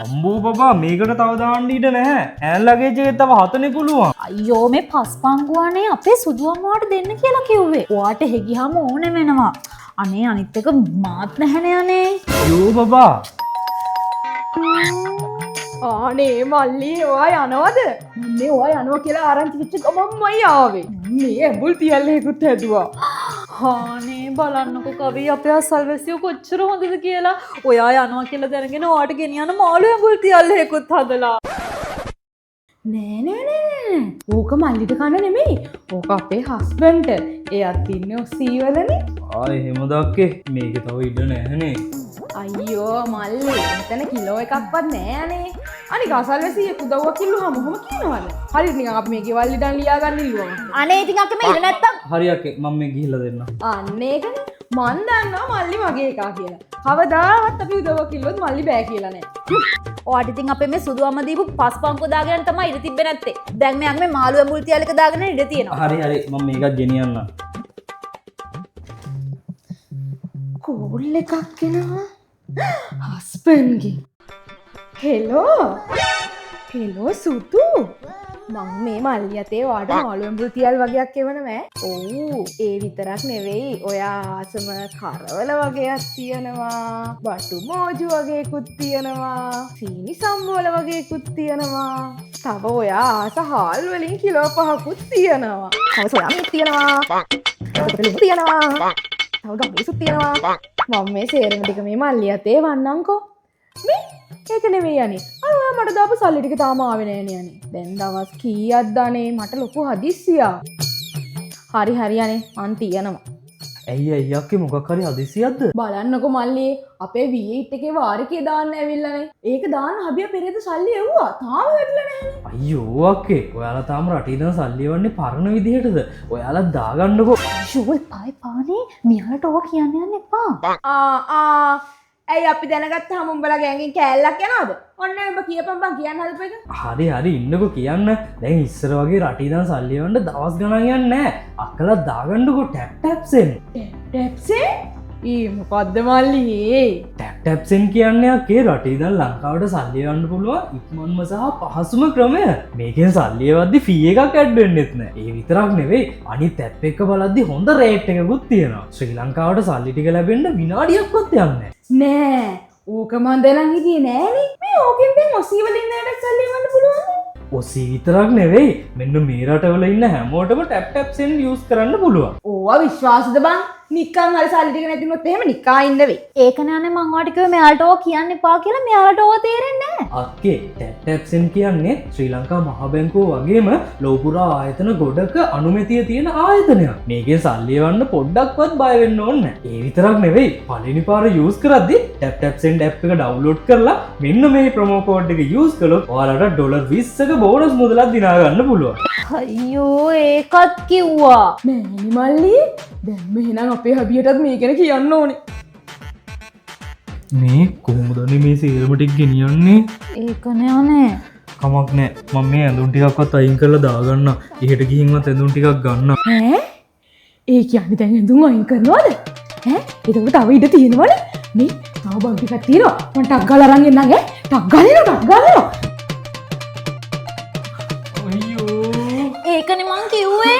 අම්බෝ බබා මේකට තව දාන්න ඉඩ නැහැ. ඈන්ලගේ ජේ තව 7නේ පුළුවන්. අයියෝ මේ පස්පංගුවනේ අපේ සුදු අම්මාට දෙන්න කියලා කිව්වේ. ඔයාට එහෙ ගියාම ඕනේ වෙනවා. අනේ අනිත් එක මාත් නැහැනේ අනේ. යෝ බබා. ආනේ මල්ලි ඔයා යනවද? මේ ඔයා යනවා කියලා ආරංචි වෙච්ච ගමන්මයි ආවේ. මේ ඇඹුල් තියල්ලේකුත් හැදුවා. හානේ බලන්නකෝ කවි අපේ අසල්වැසියෝ කොච්චර හොඳද කියලා. ඔයා යනවා කියලා දැනගෙන ඔයාට ගෙනියන මාළු ඇඹුල් තියල්ලේකුත් හදලා. නෑ. ඕක මල්ලිට කන්න නෙමෙයි. ඕක අපේ හස්බන්ඩ්ට. එයාත් ඉන්නේ ඔස්සීවලනේ. එහෙම දක්කේ මේක තව ඉඩ නැහනේ. අයියෝ මල්ලි මෙතන කිලෝ එකක්වත් නෑනේ. අනික අසල්වැසියෙක් උදව්වක් කිව්වහම මොහොම කියනවද? හරියට නිකන් අපි මේ ගෙවල් ඉදන් ලියා ගන්න ඉල්ලුවා. අනේ ඉතින් අක්ක මේ ඉන්න නැත්තම් හරි අක්කේ මම මේ ගිහිල්ලා දෙන්නම්. අන්න ඒකනේ. මන් දන්නවා මල්ලි මගේ එකා කියලා. කවදාවත් අපි උදව්වක් කිව්වොත් මල්ලි බෑ කියලා නෑ. ඔයාට ඉතින් අපේ මේ සුදු අම්ම දීපු පස්පංකෝ දාගෙන තමයි ඉඳ තිබ්බේ නැත්තේ. දැන් මෙයාගේ මේ මාළු ඇඹුල් තියලක දාගෙන ඉඳ තියෙනවා. හරි මම මේකත් ගෙනියන්නම්. කෝල් එකක් එනවා. හස්බන්ඩ්ගේ. හෙලෝ සුදු. මං මේ මල්ලි අතේ වාට මාළු ඇඹුල් තියල් වගේක් එවනවා. ඔව් ඒ විතරක් නෙවෙයි. ඔයා ආසම කරවල වගේක් තියෙනවා. බටු මෝජු වගේකුත් තියෙනවා. සීනි සම්බෝල වගේකුත් තියෙනවා. තව ඔයා ආස හාල් වලින් කිලෝ 5කුත් තියෙනවා. තව සොයාමිත් තියෙනවා. තව තියෙනවා. තව ගම්මිසුත් තියෙනවා. මම මේ සේරම ටික මේ මල්ලි අතේ වන්නම්කෝ. මේ ඒක නෙවෙයි අනේ. අර ඔයා මට දාපු සල්ලි ටික තාම ආවේ නෑනේ අනේ. දැන් දවස් කීයක්ද අනේ මට ලොකු හදිස්සියක්. හරි අනේ මං තියනවා. ඇයි අක්කේ මොකක් හරි හදිසියක්ද? බලන්නකෝ මල්ලි අපේ V8 එකේ වාරිකේ දාන්න ඇවිල්ලානේ. ඒක දාන්න හබිය පෙරේද සල්ලි එව්වා. තාම වැටලා නෑනේ. අයියෝ අක්කේ ඔයාලා තාම රටේ ඉඳන් සල්ලි එවන්නේ පරණ විදිහටද? ඔයාලා දාගන්නකෝ. ෂෝල් ආයි පානේ මියාලට ඔවා කියන්න යන්න එපා. ඇයි අපි දැනගත්තාම උඹලා ගෑන්ගෙන් කෑල්ලක් යනවද? ඔන්න උඹ කියපන් බං කියන්න හදපු එක. හරි ඉන්නකෝ කියන්න. දැන් ඉස්සර වගේ රටේ ඉඳන් සල්ලි එවන්න දවස් ගණන් යන්නේ නැහැ. අක්කලා දාගන්නකෝ ටැප්සෙන්. ටැප්සෙන්? මොකද්ද මල්ලි? ටැප්සෙන් කියන්නේ අක්කේ රටේ ඉඳන් ලංකාවට සල්ලි එවන්න පුළුවන් ඉක්මන්ම සහ පහසුම ක්‍රමය. මේකෙන් සල්ලි එවද්දි ෆී එකක් ඇඩ් වෙන්නෙත් නැහැ. ඒ විතරක් නෙවෙයි අනිත් ඇප් එක බලද්දි හොඳ රේට් එකකුත් තියෙනවා. ශ්‍රී ලංකාවට සල්ලි ටික ලැබෙන්න විනාඩියක්වත් යන්නේ නෑ. ඕක මන් දැනන් හිටියේ නෑනේ. මේ ඕකෙන් දැන් ඔසී වලින් නේද සල්ලි එවන්න පුළුවන්. ඔසී විතරක් නෙවෙයි මෙන්න මේ රටවල ඉන්න හැමෝටම ටැප්සෙන් යූස් කරන්න පුළුවන්. ඕවා විශ්වාසද බං? නිකන් හරි සල්ලි ටික නැතිනොත් එහෙම නිකා ඉන්න වෙයි. ඒකනේ අනේ මං ඔයාට කිව්වේ මෙයාලට ඕවා කියන්න එපා කියලා. මෙයාලට ඕවා තේරෙන්නේ නැහැ. අක්කේ ටැප්සෙන් කියන්නේ ශ්‍රී ලංකා මහ බැංකුව වගේම ලෝපුරා ආයතන ගොඩක අනුමැතිය තියෙන ආයතනයක්. මේකෙන් සල්ලි එවන්න පොඩ්ඩක්වත් බය වෙන්න ඕනේ නැහැ. ඒ විතරක් නෙවෙයි පළවෙනි පාර යූස් කරද්දි ටැප්සෙන් ඇප් එක ඩවුන්ලෝඩ් කරලා මෙන්න මේ ප්‍රොමෝ කෝඩ් එක යූස් කළොත් ඔයාලට $20ක බෝනස් මුදලක් දිනා ගන්න පුළුවන්. අයියෝ ඒකත් කිව්වා. නෑනි මල්ලි. දැන් මෙහෙනම් අපේ හබියටත් මේ ගැන කියන්න ඕනේ. මේ කොහොමදනේ මේ සේරම ටික ගෙනියන්නේ? ඒකනේ අනේ. කමක් නෑ මම මේ ඇඳුම් ටිකක්වත් අයින් කරලා දාගන්න. එහෙට ගිහින්වත් ඇඳුම් ටිකක් ගන්න. ඈ? ඒ කියන්නේ දැන් ඇඳුම් අයින් කරනවද? ඈ? ඒක තව ඉඩ තියෙනවනේ. මේ තව බං ටිකක් තියෙනවා. මම ටක් ගාලා අරන් එන්නම් ඈ. ටක් ගාලා. අයියෝ. ඒකනේ මං කිව්වේ.